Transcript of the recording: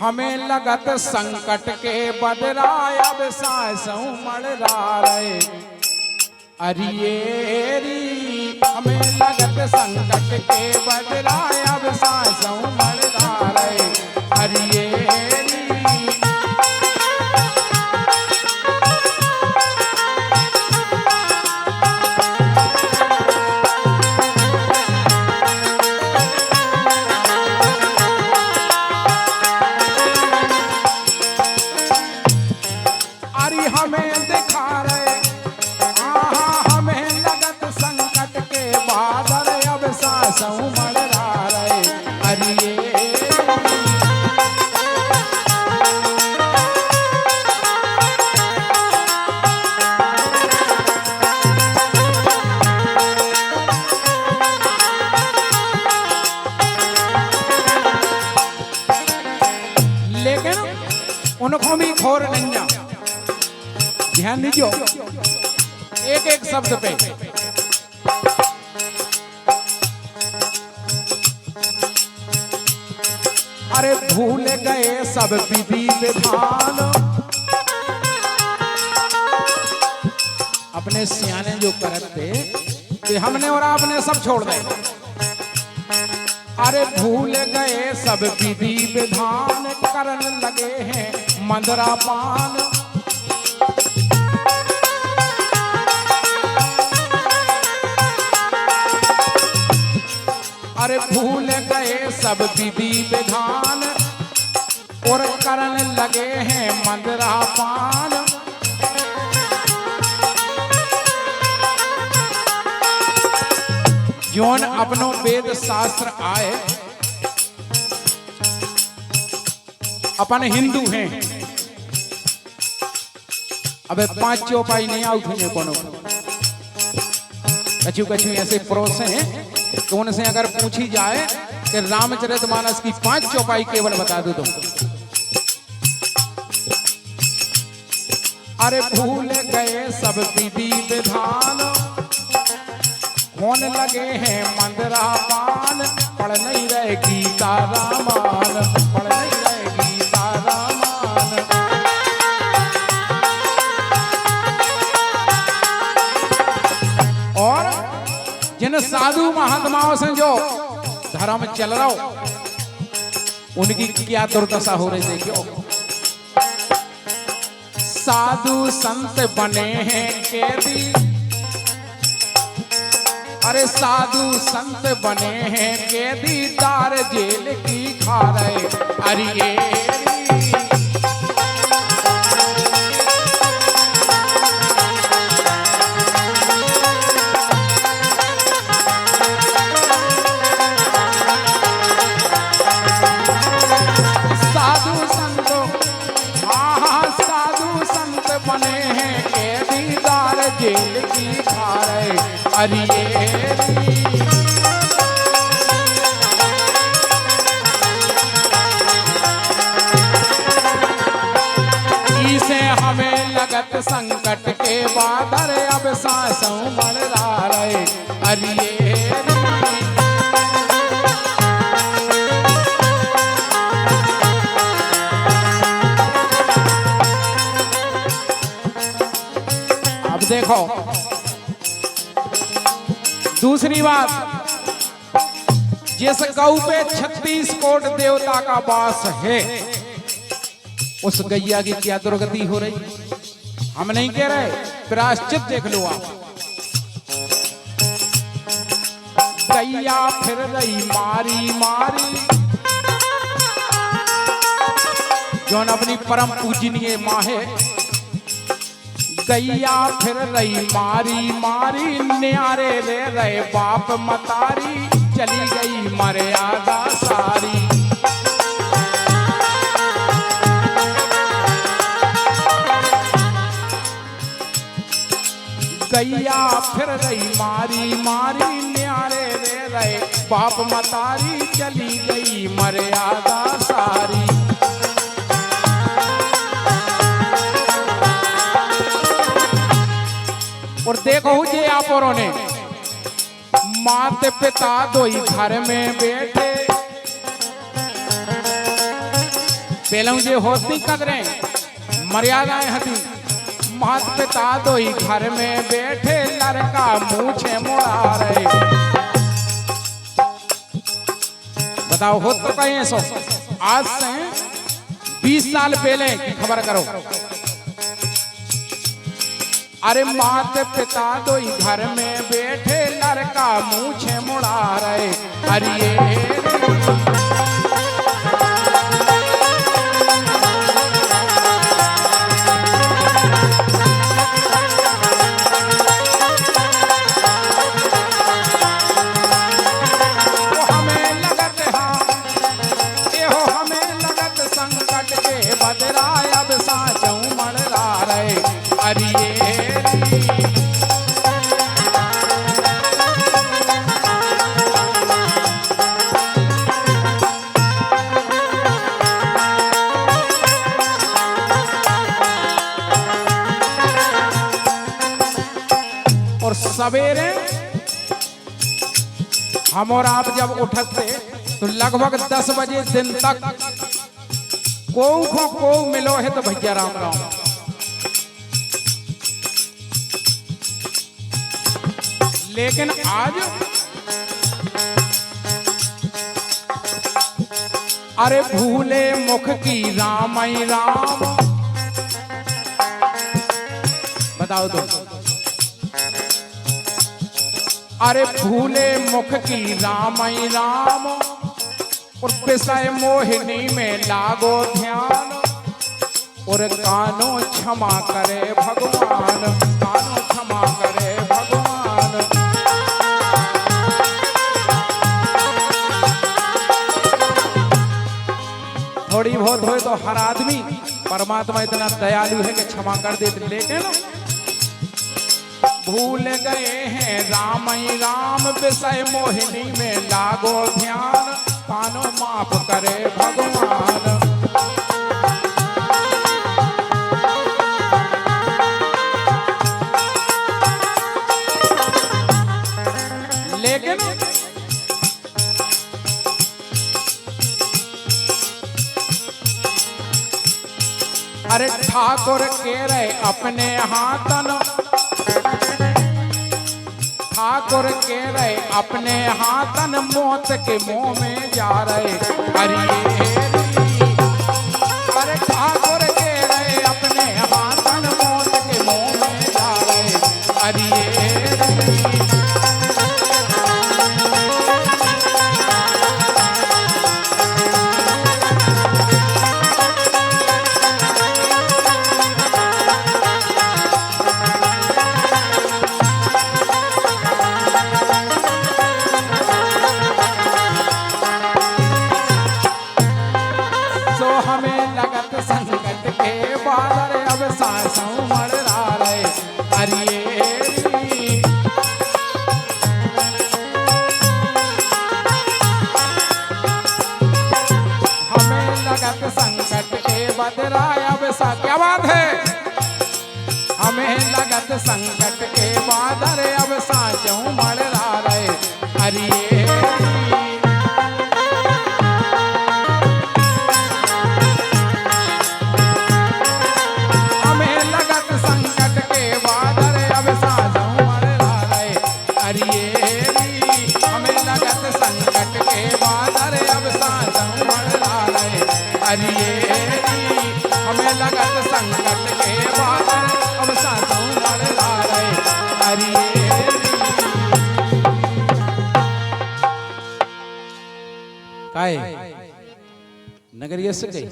हमें लगत संकट के बदराय अब सासों मड़रा रहे अरियेरी। हमें लगत संकट के बदराय अब सासों मड़रा रहे अरियेरी। हमें दिखा रहे हमें लगत संकट के बादल अब सासों मड़रा रहे अरिये। लेकिन उनको भी खोर नहीं। ध्यान दीजिए एक एक शब्द पे। अरे भूल गए सब विधि विधान। अपने सियाने जो करते कि हमने और आपने सब छोड़ दे। अरे भूल गए सब विधि विधान करने लगे हैं मंदरा पान। अरे भूल गए सब विधि विधान और करने लगे हैं मंदरा पान। जौन अपनो वेद शास्त्र आए अपन हिंदू हैं। अबे 5 चौपाई नहीं उठने कोनो कछु कछु ऐसे पड़ोस हैं तो उनसे अगर पूछी जाए कि रामचरितमानस की 5 चौपाई केवल बता दो तुम। अरे भूल गए सब विधि विधान होने लगे हैं मंदरा पान। पढ़ नहीं रहे गीता रामान, पढ़ नहीं रहे गीता रामान। और जिन साधु महात्माओं से जो धर्म चल रहा हो उनकी क्या दुर्दशा हो रही देखियो। साधु संत बने हैं कैदी। अरे साधु संत बने हैं कैदी दार जेल की खा रहे अरिये। बने हैं कैदी दार जेल की खा रहे अरिये। इसे हमें लगत संकट के बादल अब सासों मड़रा रहे अरिये। देखो दूसरी बात, जिस गौ पे 36 कोट देवता का वास है उस गैया की क्या दुर्गति हो रही। हम नहीं कह रहे, प्रायश्चित देख लो आप। गैया फिर रही मारी मारी, जौन अपनी परम पूजनीय माँ है। गैया फिर रही मारी मारी, न्यारे ले रहे बाप मतारी, चली गई मर्यादा सारी। गैया फिर रही मारी मारी, न्यारे ले रहे बाप मतारी, चली गई मर्यादा सारी। और देखो जे आप औरों ने माता पिता दो ही घर में बैठे, पेलऊ जे होती कदरें मर्यादाएं हती मात पिता तो ही घर में बैठे लड़का मूछे मुड़ा रहे। बताओ हो तो कहीं सो आज से 20 साल पहले की खबर करो। अरे मात पिता तो ही घर में बैठे लड़का मूछे मुड़ा रहे। अरे और सवेरे हम और आप जब उठते तो लगभग 10 बजे दिन तक को मिलो है तो भैया राम राम। लेकिन आज अरे भूले मुख की राम आई राम। बताओ तो अरे भूले मुख की राम आई राम और विषय मोहिनी में लागो ध्यान और कानो क्षमा करे भगवान, कानो क्षमा करे भगवान। थोड़ी बहुत हो तो हर आदमी परमात्मा इतना दयालु है कि क्षमा कर देते, लेकिन भूल गए हैं राम ही राम विषय मोहिनी में लागो ध्यान कानो माफ करे भगवान। लेकिन अरे ठाकुर के रहे अपने हाथन, ठाकुर के रहे अपने हाथन मौत के मुंह में जा रहे। अरे ठाकुर के रहे अपने हाथन मौत के मुंह में जा रहे। हमें लगत संकट के बादल अब सांसों मरला रहे। हमें लगत संकट के बदला अब सा क्या बात है। हमें लगत संकट के बादल अब सांसों मरला रहे। हमें लगत संकट के बादल अब सांसों मरला रहे। काय नगरिया से गई